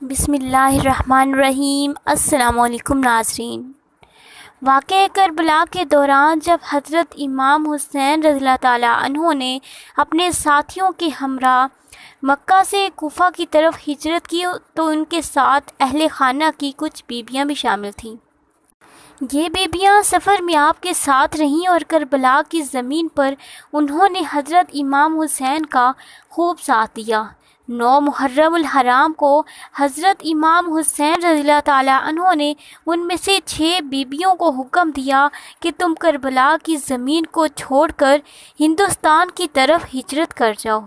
بسم اللہ الرحمن الرحیم۔ السلام علیکم ناظرین۔ واقعہ کربلا کے دوران جب حضرت امام حسین رضی اللہ تعالیٰ عنہ نے اپنے ساتھیوں کے ہمراہ مکہ سے کوفہ کی طرف ہجرت کی تو ان کے ساتھ اہل خانہ کی کچھ بیویاں بھی شامل تھیں۔ یہ بیویاں سفر میں آپ کے ساتھ رہیں اور کربلا کی زمین پر انہوں نے حضرت امام حسین کا خوب ساتھ دیا۔ 9 محرم الحرام کو حضرت امام حسین رضی اللہ تعالیٰ عنہ نے ان میں سے 6 بیویوں کو حکم دیا کہ تم کربلا کی زمین کو چھوڑ کر ہندوستان کی طرف ہجرت کر جاؤ۔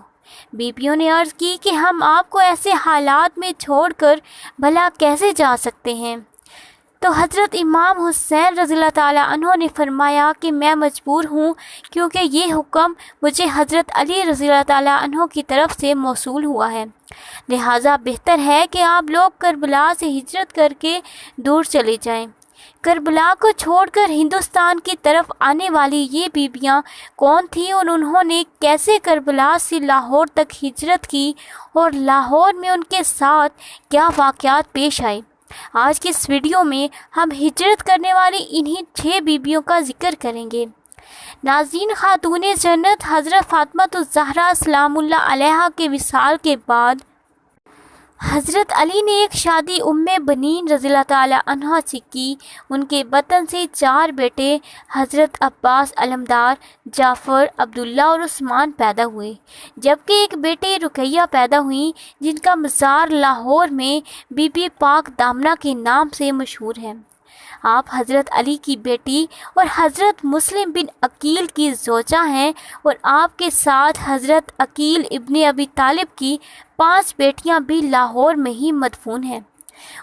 بیویوں نے عرض کی کہ ہم آپ کو ایسے حالات میں چھوڑ کر بھلا کیسے جا سکتے ہیں؟ تو حضرت امام حسین رضی اللہ تعالیٰ عنہ نے فرمایا کہ میں مجبور ہوں، کیونکہ یہ حکم مجھے حضرت علی رضی اللہ تعالیٰ عنہ کی طرف سے موصول ہوا ہے، لہٰذا بہتر ہے کہ آپ لوگ کربلا سے ہجرت کر کے دور چلے جائیں۔ کربلا کو چھوڑ کر ہندوستان کی طرف آنے والی یہ بیویاں کون تھیں اور انہوں نے کیسے کربلا سے لاہور تک ہجرت کی اور لاہور میں ان کے ساتھ کیا واقعات پیش آئے؟ آج کی اس ویڈیو میں ہم ہجرت کرنے والی انہی 6 بیویوں کا ذکر کریں گے۔ ناظرین، خاتون جنت حضرت فاطمہ الزہرا سلام اللہ علیہا کے وصال کے بعد حضرت علی نے ایک شادی ام بنین رضی اللہ تعالی عنہا سے کی۔ ان کے بطن سے 4 بیٹے حضرت عباس علمدار، جعفر، عبداللہ اور عثمان پیدا ہوئے، جبکہ ایک بیٹی رقیہ پیدا ہوئیں جن کا مزار لاہور میں بی بی پاک دامنہ کے نام سے مشہور ہے۔ آپ حضرت علی کی بیٹی اور حضرت مسلم بن عقیل کی زوجہ ہیں اور آپ کے ساتھ حضرت عقیل ابن ابی طالب کی 5 بیٹیاں بھی لاہور میں ہی مدفون ہیں۔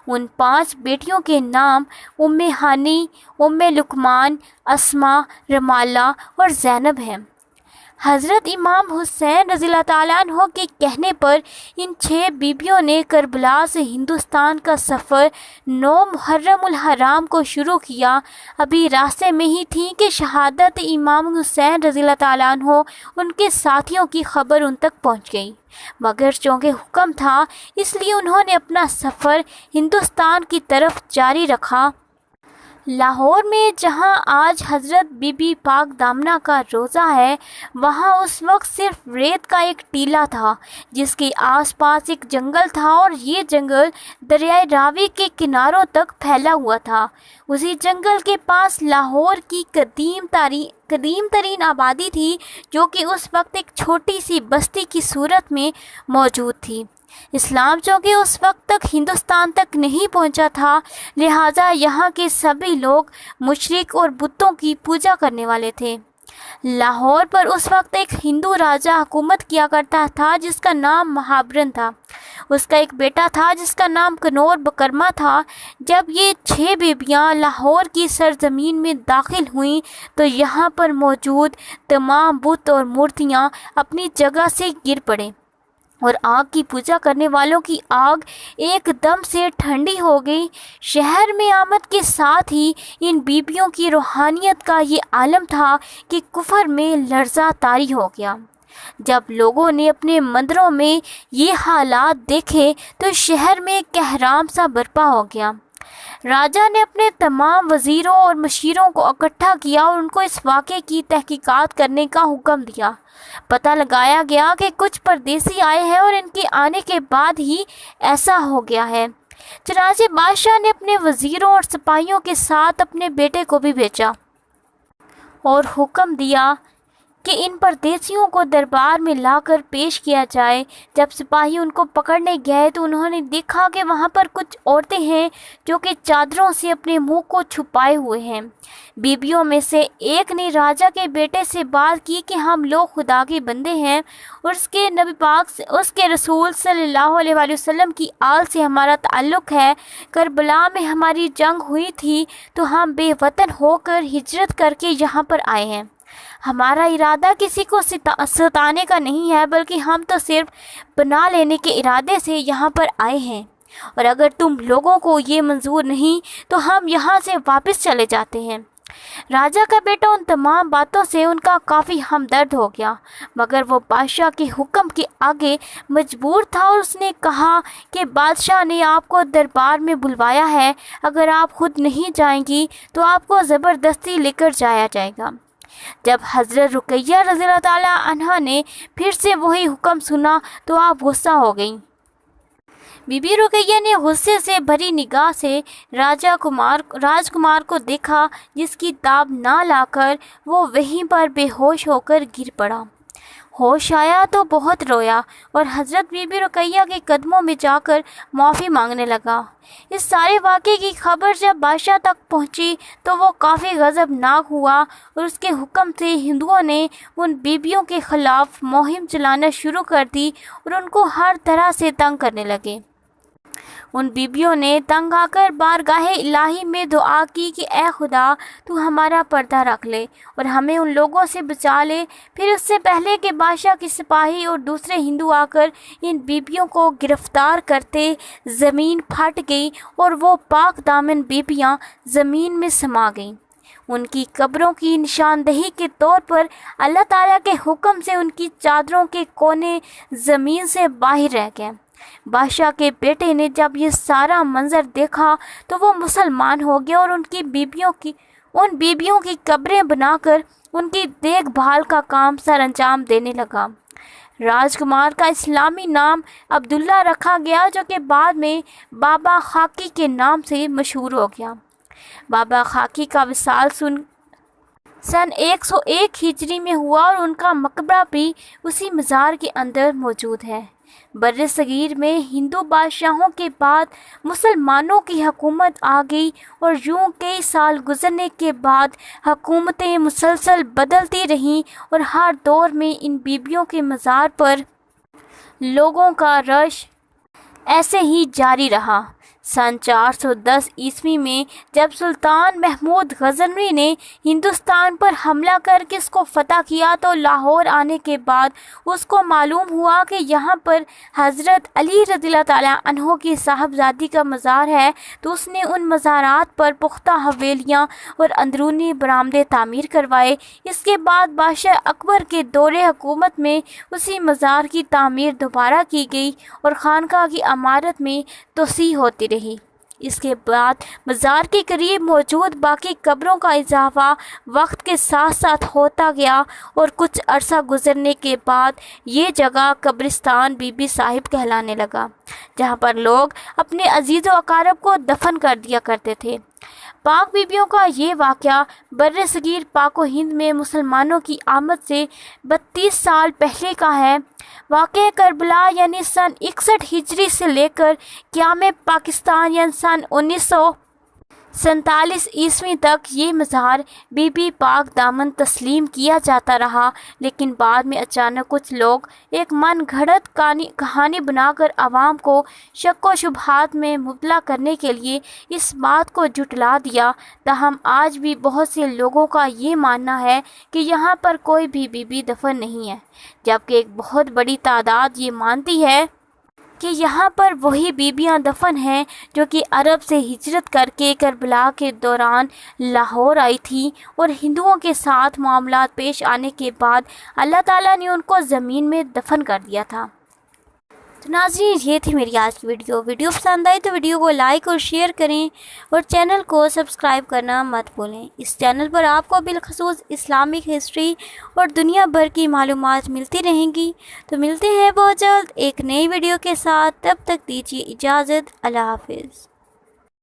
ان 5 بیٹیوں کے نام ام ہانی، ام لقمان، اسما، رمالہ اور زینب ہیں۔ حضرت امام حسین رضی اللہ تعالیٰ عنہ کے کہنے پر ان 6 بیویوں نے کربلا سے ہندوستان کا سفر 9 محرم الحرام کو شروع کیا۔ ابھی راستے میں ہی تھیں کہ شہادت امام حسین رضی اللہ تعالیٰ عنہ ان کے ساتھیوں کی خبر ان تک پہنچ گئی، مگر چونکہ حکم تھا اس لیے انہوں نے اپنا سفر ہندوستان کی طرف جاری رکھا۔ لاہور میں جہاں آج حضرت بی بی پاک دامنہ کا روضہ ہے، وہاں اس وقت صرف ریت کا ایک ٹیلہ تھا جس کے آس پاس ایک جنگل تھا اور یہ جنگل دریائے راوی کے کناروں تک پھیلا ہوا تھا۔ اسی جنگل کے پاس لاہور کی قدیم ترین آبادی تھی جو کہ اس وقت ایک چھوٹی سی بستی کی صورت میں موجود تھی۔ اسلام چونکہ اس وقت تک ہندوستان تک نہیں پہنچا تھا، لہٰذا یہاں کے سبھی لوگ مشرک اور بتوں کی پوجا کرنے والے تھے۔ لاہور پر اس وقت ایک ہندو راجہ حکومت کیا کرتا تھا جس کا نام مہابرن تھا۔ اس کا ایک بیٹا تھا جس کا نام کنور بکرما تھا۔ جب یہ 6 بیویاں لاہور کی سرزمین میں داخل ہوئیں تو یہاں پر موجود تمام بت اور مورتیاں اپنی جگہ سے گر پڑیں اور آگ کی پوجا کرنے والوں کی آگ ایک دم سے ٹھنڈی ہو گئی۔ شہر میں آمد کے ساتھ ہی ان بیبیوں کی روحانیت کا یہ عالم تھا کہ کفر میں لرزہ طاری ہو گیا۔ جب لوگوں نے اپنے مندروں میں یہ حالات دیکھے تو شہر میں کہرام سا برپا ہو گیا۔ راجہ نے اپنے تمام وزیروں اور مشیروں کو اکٹھا کیا اور ان کو اس واقعے کی تحقیقات کرنے کا حکم دیا۔ پتہ لگایا گیا کہ کچھ پردیسی آئے ہیں اور ان کے آنے کے بعد ہی ایسا ہو گیا ہے۔ چنانچہ بادشاہ نے اپنے وزیروں اور سپاہیوں کے ساتھ اپنے بیٹے کو بھی بھیجا اور حکم دیا کہ ان پردیسیوں کو دربار میں لا کر پیش کیا جائے۔ جب سپاہی ان کو پکڑنے گئے تو انہوں نے دیکھا کہ وہاں پر کچھ عورتیں ہیں جو کہ چادروں سے اپنے منہ کو چھپائے ہوئے ہیں۔ بیبیوں میں سے ایک نے راجہ کے بیٹے سے بات کی کہ ہم لوگ خدا کے بندے ہیں اور اس کے رسول صلی اللہ علیہ وآلہ وسلم کی آل سے ہمارا تعلق ہے۔ کربلا میں ہماری جنگ ہوئی تھی تو ہم بے وطن ہو کر ہجرت کر کے یہاں پر آئے ہیں۔ ہمارا ارادہ کسی کو ستانے کا نہیں ہے، بلکہ ہم تو صرف بنا لینے کے ارادے سے یہاں پر آئے ہیں، اور اگر تم لوگوں کو یہ منظور نہیں تو ہم یہاں سے واپس چلے جاتے ہیں۔ راجا کا بیٹا ان تمام باتوں سے ان کا کافی ہمدرد ہو گیا، مگر وہ بادشاہ کے حکم کے آگے مجبور تھا اور اس نے کہا کہ بادشاہ نے آپ کو دربار میں بلوایا ہے، اگر آپ خود نہیں جائیں گی تو آپ کو زبردستی لے کر جایا جائے گا۔ جب حضرت رقیہ رضی اللہ تعالیٰ عنہا نے پھر سے وہی حکم سنا تو آپ غصہ ہو گئیں۔ بی بی رقیہ نے غصے سے بھری نگاہ سے راجکمار کو دیکھا، جس کی تاب نہ لا کر وہ وہیں پر بے ہوش ہو کر گر پڑا۔ ہوش آیا تو بہت رویا اور حضرت بی بی رقیہ کے قدموں میں جا کر معافی مانگنے لگا۔ اس سارے واقعے کی خبر جب بادشاہ تک پہنچی تو وہ کافی غضبناک ہوا اور اس کے حکم سے ہندوؤں نے ان بیبیوں کے خلاف مہم چلانا شروع کر دی اور ان کو ہر طرح سے تنگ کرنے لگے۔ ان بیبیوں نے تنگ آ کر بارگاہ الہی میں دعا کی کہ اے خدا، تو ہمارا پردہ رکھ لے اور ہمیں ان لوگوں سے بچا لے۔ پھر اس سے پہلے کہ بادشاہ کے سپاہی اور دوسرے ہندو آ کر ان بیبیوں کو گرفتار کرتے، زمین پھٹ گئی اور وہ پاک دامن بیبیاں زمین میں سما گئیں۔ ان کی قبروں کی نشاندہی کے طور پر اللہ تعالیٰ کے حکم سے ان کی چادروں کے کونے زمین سے باہر رہ گئے۔ بادشاہ کے بیٹے نے جب یہ سارا منظر دیکھا تو وہ مسلمان ہو گیا اور ان بیبیوں کی قبریں بنا کر ان کی دیکھ بھال کا کام سر انجام دینے لگا۔ راجکمار کا اسلامی نام عبداللہ رکھا گیا، جو کہ بعد میں بابا خاکی کے نام سے مشہور ہو گیا۔ بابا خاکی کا وصال سن 101 ہجری میں ہوا اور ان کا مقبرہ بھی اسی مزار کے اندر موجود ہے۔ بر صغیر میں ہندو بادشاہوں کے بعد مسلمانوں کی حکومت آ گئی اور یوں کئی سال گزرنے کے بعد حکومتیں مسلسل بدلتی رہیں اور ہر دور میں ان بیبیوں کے مزار پر لوگوں کا رش ایسے ہی جاری رہا۔ سن 410 عیسوی میں جب سلطان محمود غزنوی نے ہندوستان پر حملہ کر کے اس کو فتح کیا تو لاہور آنے کے بعد اس کو معلوم ہوا کہ یہاں پر حضرت علی رضی اللہ تعالیٰ عنہ کی صاحبزادی کا مزار ہے، تو اس نے ان مزارات پر پختہ حویلیاں اور اندرونی برآمدے تعمیر کروائے۔ اس کے بعد بادشاہ اکبر کے دور حکومت میں اسی مزار کی تعمیر دوبارہ کی گئی اور خانقاہ کی عمارت میں توسیع ہوتی رہی۔ اس کے بعد مزار کے قریب موجود باقی قبروں کا اضافہ وقت کے ساتھ ساتھ ہوتا گیا اور کچھ عرصہ گزرنے کے بعد یہ جگہ قبرستان بی بی صاحب کہلانے لگا، جہاں پر لوگ اپنے عزیز و اقارب کو دفن کر دیا کرتے تھے۔ پاک بیبیوں کا یہ واقعہ بر صغیر پاک و ہند میں مسلمانوں کی آمد سے 32 سال پہلے کا ہے۔ واقعہ کربلا یعنی سن 61 ہجری سے لے کر قیام پاکستان یعنی سن 1947 عیسوی تک یہ مزار بی بی پاک دامن تسلیم کیا جاتا رہا، لیکن بعد میں اچانک کچھ لوگ ایک من گھڑت کہانی بنا کر عوام کو شک و شبہات میں مبتلا کرنے کے لیے اس بات کو جھٹلا دیا۔ تاہم آج بھی بہت سے لوگوں کا یہ ماننا ہے کہ یہاں پر کوئی بھی بی بی دفن نہیں ہے، جبکہ ایک بہت بڑی تعداد یہ مانتی ہے کہ یہاں پر وہی بیبیاں دفن ہیں جو کہ عرب سے ہجرت کر کے کربلا کے دوران لاہور آئی تھیں اور ہندوؤں کے ساتھ معاملات پیش آنے کے بعد اللہ تعالیٰ نے ان کو زمین میں دفن کر دیا تھا۔ تو ناظرین، یہ تھی میری آج کی ویڈیو پسند آئی تو ویڈیو کو لائک اور شیئر کریں اور چینل کو سبسکرائب کرنا مت بھولیں۔ اس چینل پر آپ کو بالخصوص اسلامک ہسٹری اور دنیا بھر کی معلومات ملتی رہیں گی۔ تو ملتے ہیں بہت جلد ایک نئی ویڈیو کے ساتھ، تب تک دیجیے اجازت۔ اللہ حافظ۔